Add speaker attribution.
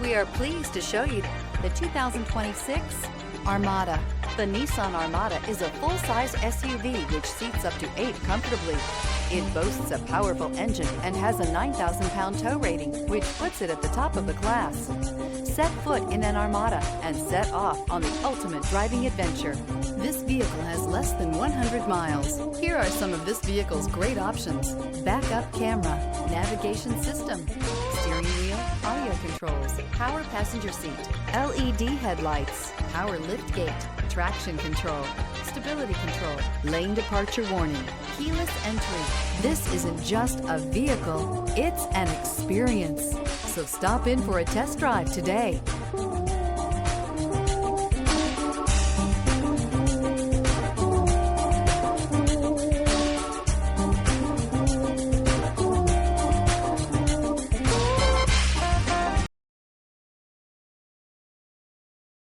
Speaker 1: We are pleased to show you the 2026 Armada. The Nissan Armada is a full-size SUV which seats up to 8 comfortably. It boasts a powerful engine and has a 9,000-pound tow rating, which puts it at the top of the class. Set foot in an Armada and set off on the ultimate driving adventure. This vehicle has less than 100 miles. Here are some of this vehicle's great options: backup camera, navigation system, steering wheel audio controls, power passenger seat, LED headlights, power liftgate, traction control, stability control, lane departure warning, keyless entry. This isn't just a vehicle, it's an experience. So stop in for a test drive today.